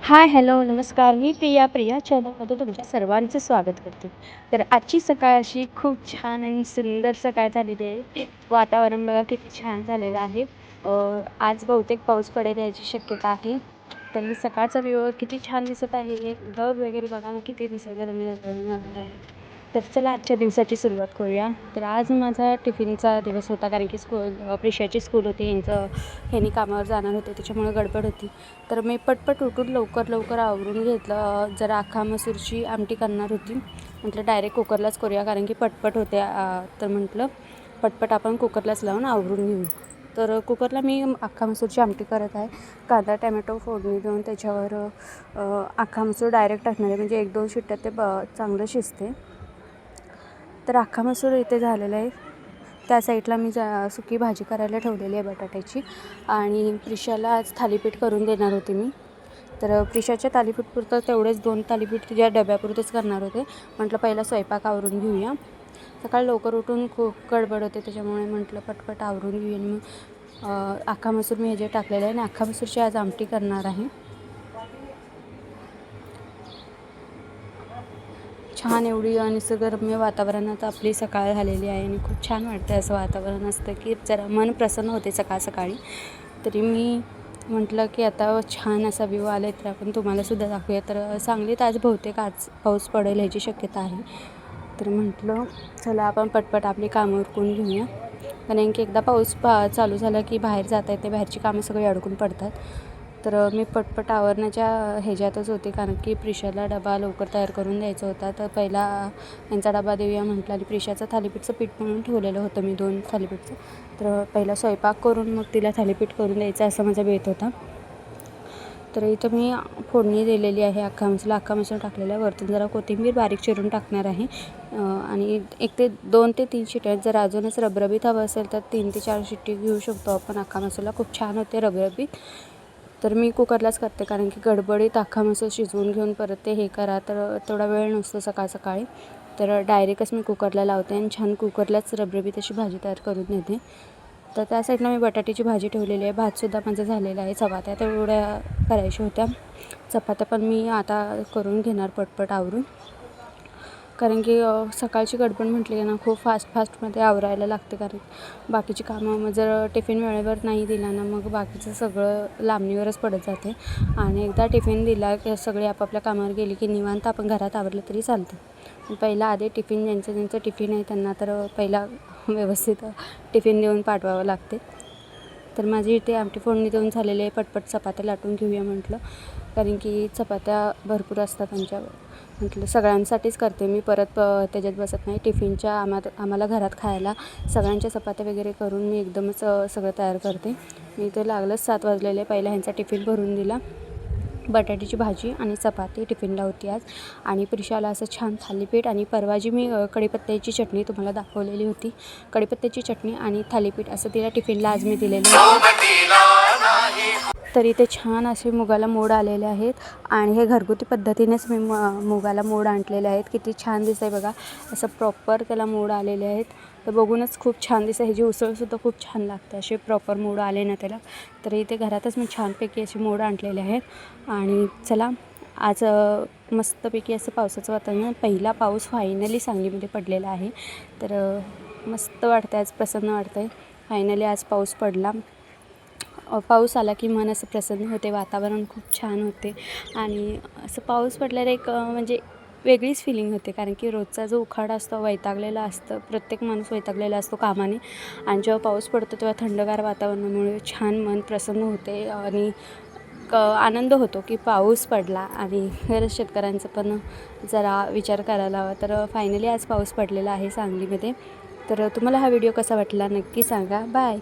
हाय, hello, नमस्कार. मी प्रिया चॅनलमध्ये तुमच्या सर्वांचं स्वागत करते. तर आजची सकाळ अशी खूप छान आणि सुंदर सकाळ झालेली आहे. वातावरण बघा किती छान झालेलं आहे. आज बहुतेक पाऊस पडेल याची शक्यता आहे. तर सकाळचा व्ह्यू किती छान दिसत आहे. एक ढग वगैरे बघा ना किती निसर्गरम्य आहे. तर चला आजच्या दिवसाची सुरुवात करूया. तर आज माझा टिफिनचा दिवस होता, कारण की प्रिशाची स्कूल होती. ह्यांनी कामावर जाणार होते, त्याच्यामुळे गडबड होती. तर मी पटपट उठून लवकर आवरून घेतलं. जरा अख्खा मसूरची आमटी करणार होती. म्हटलं डायरेक्ट कुकरलाच करूया, कारण की पटपट होते. तर म्हटलं पटपट आपण कुकरलाच लावून आवरून घेऊ. तर कुकरला मी अख्खा मसूरची आमटी करत आहे. कांदा टॅमॅटो फोडणी देऊन त्याच्यावर अख्खा मसूर डायरेक्ट टाकणार आहे, म्हणजे 1-2 शिट्ट्यात ते चांगलं शिजते. तर अख्खा मसूर इथे झालेला आहे. त्या साईडला मी सुकी भाजी करायला ठेवलेली आहे बटाट्याची. आणि प्रिशाला आज थालीपीठ करून देणार होते मी. तर प्रिशाच्या थालीपीठपुरतं तेवढेच 2 थालीपीठ तिच्या डब्यापुरतंच करणार होते. म्हटलं पहिला स्वयंपाक आवरून घेऊया. सकाळी लवकर उठून खूप गडबड होते, त्याच्यामुळे म्हटलं पटपट आवरून घेऊया. आणि मग अख्खा मसूर मी ह्याच्यात टाकलेला आहे आणि अख्खा मसूरची आज आमटी करणार आहे. छान एवढी निसर्गरम्य वातावरणात आपली सकाळ झालेली आहे आणि खूप छान वाटतं. असं वातावरण असतं की जरा मन प्रसन्न होते सकाळी. तरी मी म्हटलं की आता छान असा व्ह्यू आला आहे, तर आपण तुम्हालासुद्धा दाखवूया. तर सांगलीत आज बहुतेक आज पाऊस पडेल ह्याची शक्यता आहे. तर म्हटलं चला आपण पटपट आपली कामं उरकून घेऊया, कारण की एकदा पाऊस चालू झाला की बाहेर जाता येते, बाहेरची कामं सगळी अडकून पडतात. तर मी पटपट आवरण्याच्या ह्याच्यातच होते, कारण की प्रिशाला डबा लवकर तयार करून द्यायचा होता. तर पहिला यांचा डबा देऊया म्हटलं, आणि प्रिशाचं थालीपीठचं पीठ म्हणून ठेवलेलं होतं मी 2 थालीपीठचं. तर पहिला स्वयंपाक करून मग तिला थालीपीठ करून द्यायचं असा माझा बेत होता. तर इथं मी फोडणी दिलेली आहे. अख्खा मसूर टाकलेला आहे. वरतून जरा कोथिंबीर बारीक चिरून टाकणार आहे. आणि 2 ते 3 शिट्ट्या. जर अजूनच रबरबीत हवं असेल तर 3 ते 4 शिट्टी घेऊ शकतो आपण. अख्खा मसूरला खूप छान होते रबरबीत. तर मी कुकरलाच करते, कारण की गडबडीत अख्खा मसूर शिजवून घेऊन परत ते हे करा, तर तेवढा वेळ नसतो सकाळी. तर डायरेक्टच मी कुकरला लावते आणि छान कुकरलाच रबरबीत अशी भाजी तयार करून देते. तर त्या साईडला मी बटाट्याची भाजी ठेवलेली आहे. भातसुद्धा माझा झालेला आहे. चपात्या तेवढ्या करायच्या होत्या. चपात्या पण मी आता करून घेणार पटपट आवरून, कारण की सकाळची गडबड म्हटली ना खूप फास्टमध्ये आवरायला लागते. कारण बाकीची कामं मग जर टिफिन वेळेवर नाही दिला ना, मग बाकीचं सगळं लांबणीवरच पडत जाते. आणि एकदा टिफिन दिला की सगळे आपापल्या कामावर गेली की निवांत आपण घरात आवरलं तरी चालतं. पहिला आधी टिफिन ज्यांचं टिफिन आहे त्यांना तर पहिला व्यवस्थित टिफिन देऊन पाठवावं लागते. तर माझी इथे आमटी फोडणी देऊन झालेली आहे. पटपट चपात्या लाटून घेऊया म्हटलं, कारण की चपात्या भरपूर असतात त्यांच्यावर. म्हटलं सगळ्यांसाठीच करते मी, परत त्याच्यात बसत नाही. टिफिनच्या आम्हाला घरात खायला सगळ्यांच्या चपात्या वगैरे करून मी एकदमच सगळं तयार करते. मी इथे लागलंच 7 वाजलेले. पहिला ह्यांचा टिफिन भरून दिला. बटाट्याची भाजी आणि चपाती टिफिनला होती आज. आणि प्रिशाला असं छान थालीपीठ, आणि परवा जी मी कढीपत्त्याची चटणी तुम्हाला दाखवलेली होती, कढीपत्त्याची चटणी आणि थालीपीठ असं तिला टिफिनला आज मी दिलेलं होतं. तर इथे छान असे मुगाला मोड आलेले आहेत, आणि हे घरगुती पद्धतीनेच मी मुगाला मोड आणलेले आहेत. किती छान दिसतं आहे बघा, असं प्रॉपर त्याला मोड आलेले आहेत. तर बघूनच खूप छान दिसतं. ह्याची उसळसुद्धा खूप छान लागते असे प्रॉपर मोड आले ना त्याला. तर इथे घरातच मी छानपैकी असे मोड आणलेले आहेत. आणि चला आज मस्तपैकी असं पावसाचं वातावरण. पहिला पाऊस फायनली सांगलीमध्ये पडलेला आहे. तर मस्त वाटतं आज, प्रसन्न वाटतं आहे. फायनली आज पाऊस पडला. पाऊस आला की मन असं प्रसन्न होते, वातावरण खूप छान होते. आणि असं पाऊस पडल्यावर एक म्हणजे वेगळीच फिलिंग होते, कारण की रोजचा जो उखाडा असतो वैतागलेला असतं, प्रत्येक माणूस वैतागलेला असतो कामाने. आणि जेव्हा पाऊस पडतो तेव्हा थंडगार वातावरणामुळे छान मन प्रसन्न होते, आणि आनंद होतो की पाऊस पडला. आणि खरंच शेतकऱ्यांचं पण जरा विचार करायला हवा. तर फायनली आज पाऊस पडलेला आहे सांगलीमध्ये. तर तुम्हाला हा व्हिडिओ कसा वाटला नक्की सांगा. बाय.